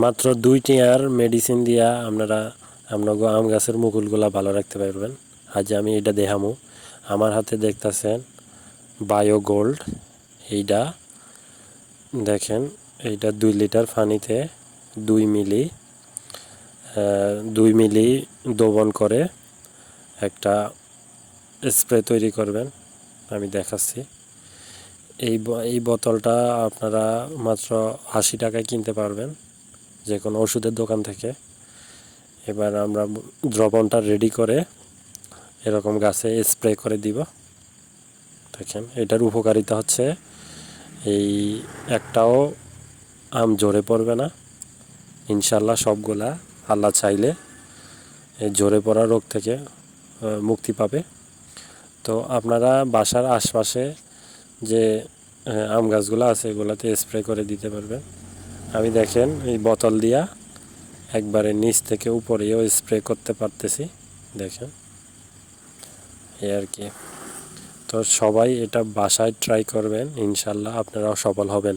মাত্র 2টি আর মেডিসিন দিয়া আপনারা আপনাকে আম গাছের মুকুলগুলা ভালো রাখতে পারবেন। আজ আমি এটা দেখামু। আমার হাতে দেখতেছেন বায়ো গোল্ড। এইটা দেখেন, এইটা 2 লিটার পানিতে 2 মিলি দ্রবণ করে একটা স্প্রে তৈরি করবেন। আমি দেখাচ্ছি। এই বোতলটা আপনারা মাত্র 80 টাকায় কিনতে পারবেন যে কোনো ওষুধের দোকান থেকে। এবার আমরা দ্রবণটা রেডি করে এরকম গাছে স্প্রে করে দিব। দেখেন, এটার উপকারিতা হচ্ছে এই একটাও আম ঝরে পড়বে না ইনশাল্লাহ। সবগুলা আল্লাহ চাইলে এই ঝরে পড়া রোগ থেকে মুক্তি পাবে। তো আপনারা বাসার আশপাশে যে আম গাছগুলো আছে এগুলাতে স্প্রে করে দিতে পারবেন। আমি দেখেন এই বোতল দিয়া একবারে নিচ থেকে উপরেও স্প্রে করতে পারতেছি। দেখেন, এই আর কি। তো সবাই এটা বাসায় ট্রাই করবেন, ইনশাল্লাহ আপনারাও সফল হবেন।